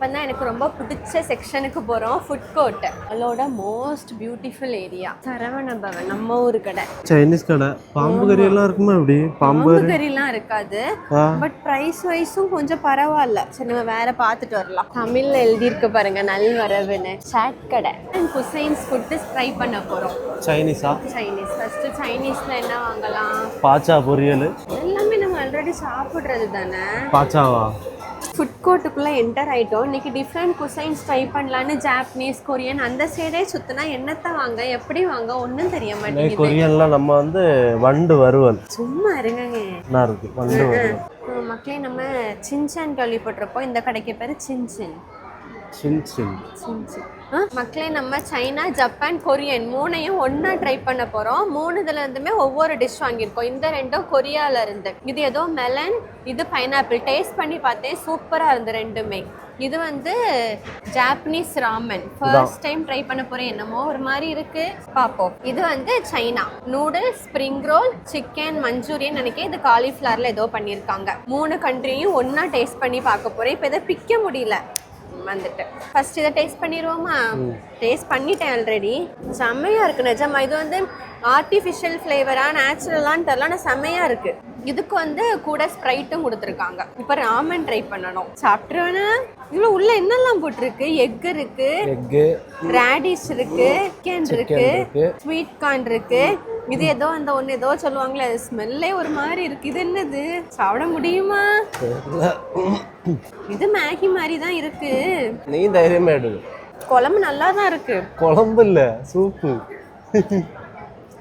இப்பதான் எனக்கு ரொம்ப பிடிச்ச செக்ஷனுக்கு போறோம். Food court. அதோட most beautiful area Saravana Bhavan, நம்ம ஊரு கடை. சைனீஸ் கடை. பாம்பு கறி எல்லாம் இருக்குமா? எப்படி பாம்பு கறி எல்லாம் இருக்காது, பட் பிரைஸ் வைஸும் கொஞ்சம் பரவாயில்ல. சரி நம்ம வேற பார்த்துட்டு வரலாம். தமிழ்ல எழுதி இருக்கு பாருங்க, நல்வரவுன்னு. சாட் கடை. குசைன்ஸ் ஃபுட் ட்ரை பண்ண போறோம். சைனீஸா? சைனீஸ். ஃபர்ஸ்ட் சைனீஸ்ல என்ன வாங்கலாம்? பாச்சா பொரியல் எல்லாமே நம்ம ஆல்ரெடி சாப்பிடுறது தானே. பாச்சாவா? ஃபுட் கோர்ட்டுக்குள்ளே என்டர் ஆகிட்டோம். இன்றைக்கி டிஃப்ரெண்ட் குசைன்ஸ் ட்ரை பண்ணலான்னு ஜாப்பனீஸ், கொரியன் அந்த சைடே சுற்றினா என்னத்தை வாங்க எப்படி வாங்க ஒன்றும் தெரிய மாட்டேங்குது. கொரியன்லாம் நம்ம வண்டு வறுவல். சும்மா இருங்கங்க, என்ன இருக்கு வண்டு வறுவல். மக்களே நம்ம சின்சான் கேள்விப்பட்டிருப்போம். இந்த கடைக்கு பேர் சின்சின். மக்களே நம்ம சைனா, ஜப்பான், கொரியன் மூணையும் ஒன்னா ட்ரை பண்ண போறோம். மூணுதுல இருந்துமே ஒவ்வொரு டிஷ் வாங்கியிருக்கோம். இந்த ரெண்டும் கொரியால இருந்து. இது ஏதோ மெலன், இது பைனாப்பிள். டேஸ்ட் பண்ணி பார்த்தேன், சூப்பரா இருந்து ரெண்டுமே. இது Japanese Raman. First time try பண்ண போறேன், என்னமோ ஒரு மாதிரி இருக்கு, பாப்போம். இது China noodles, spring roll, chicken Manchurian நினைக்கிறேன். இது காலிஃப்ளவர்ல ஏதோ பண்ணியிருக்காங்க. மூணு கண்ட்ரியும் ஒன்னா டேஸ்ட் பண்ணி பார்க்க போறேன். இப்போ இதை பிக்க முடியல வந்துட்டு. ஃபர்ஸ்ட் இதை டேஸ்ட் பண்ணிடுவோமா? டேஸ்ட் பண்ணிட்டேன் ஆல்ரெடி. செம்மையா இருக்கு நிஜமா. இது ஆர்டிஃபிஷியல் ஃப்ளேவரா நேச்சுரலான்னு தெரியல, ஆனால் செம்மையா இருக்கு. இதுக்கு கூட ஸ்ப்ரைட்டும் கொடுத்துருக்காங்க. இப்போ ராமன் ட்ரை பண்ணணும். சாப்பிட்ருவேனா? இவ்வளோ உள்ள என்னெல்லாம் போட்டிருக்கு? எக் இருக்கு, ரேடிஷ் இருக்கு, சிக்கன் இருக்கு, ஸ்வீட் கார்ன் இருக்கு. இது ஏதோ அந்த ஒன்று ஏதோ சொல்லுவாங்களே, அது ஸ்மெல்லே ஒரு மாதிரி இருக்கு. இது என்னது? சாப்பிட முடியுமா? இது மேகி மாதிரி தான் இருக்கு. நீ தைரியமா எடு. குழம்பு நல்லா தான் இருக்கு. குழம்பு இல்ல, சூப்பு.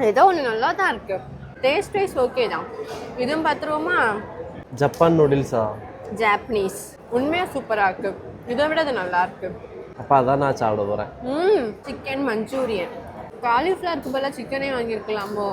ஏதோ ஒன்று நல்லா தான் இருக்கு. டேஸ்ட் வைஸ் ஓகே தான். இதுவும் பார்த்துருவோமா? ஜப்பான் நூடுல்ஸா? ஜாப்பனீஸ். உண்மையா சூப்பரா இருக்கு. இதை விட அது நல்லா இருக்கு. அப்போ அதான் நான் சாப்பிட போறேன். Chicken Manchurian. காலிஃப்ளவருக்கு பதிலாக சிக்கனே வாங்கியிருக்கலாமோ?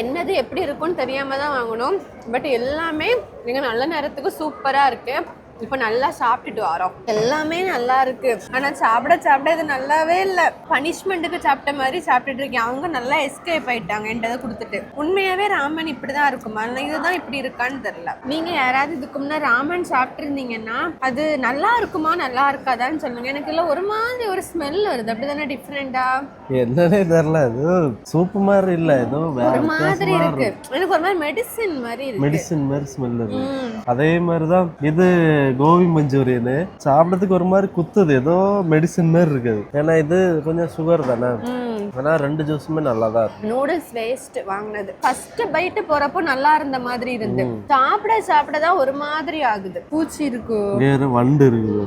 என்னது எப்படி இருக்கும்னு தெரியாம தான் வாங்கணும். பட் எல்லாமே நீங்கள் நல்ல நேரத்துக்கு சூப்பராக இருக்கு. இப்போ நல்லா சாப்பிட்டுட்டு வரோம். எல்லாமே நல்லா இருக்கு. ஆனால் சாப்பிட இது நல்லாவே இல்லை. பனிஷ்மெண்ட்டுக்கு சாப்பிட்ட மாதிரி சாப்பிட்டுட்டு இருக்கேன். அவங்க நல்லா எஸ்கேப் ஆயிட்டாங்க என்கிட்ட கொடுத்துட்டு. உண்மையாவே ராமன் இப்படிதான் இருக்குமா? இதுதான் இப்படி இருக்கான்னு தெரியல. நீங்க யாராவது இதுக்கு முன்னே ராமன் சாப்பிட்டு இருந்தீங்கன்னா அது நல்லா இருக்குமா நல்லா இருக்காதான்னு சொல்லுங்க. எனக்கு இல்லை ஒரு மாதிரி ஒரு ஸ்மெல் வருது. அப்படிதானே டிஃப்ரெண்டா? என்னன்னே தெரியல. ஏதோ சூப்பு மாதிரி இல்லை, ஏதோ ஒரு மாதிரி இருக்கு. எனக்கு ஒரு மாதிரி மெடிசின் மாதிரி இருக்கு. மெடிசின் மாதிரி ஸ்மெல் இருக்கு. அதே மாதிரிதான் இது கோபி மஞ்சூரியன். சாப்பிடறதுக்கு ஒரு மாதிரி குத்துது, ஏதோ மெடிசின் மாதிரி இருக்குது. ஏன்னா இது கொஞ்சம் சுகர் தானே. ஆனா ரெண்டு ஜூஸுமே நல்லா தான் இருக்கு. நூடுல்ஸ் வேஸ்ட் வாங்கினது. ஃபர்ஸ்ட் பைட் போறப்போ நல்லா இருந்த மாதிரி இருந்து சாப்பிட தான் ஒரு மாதிரி ஆகுது. பூச்சி இருக்கு, வேற வண்டு இருக்கு.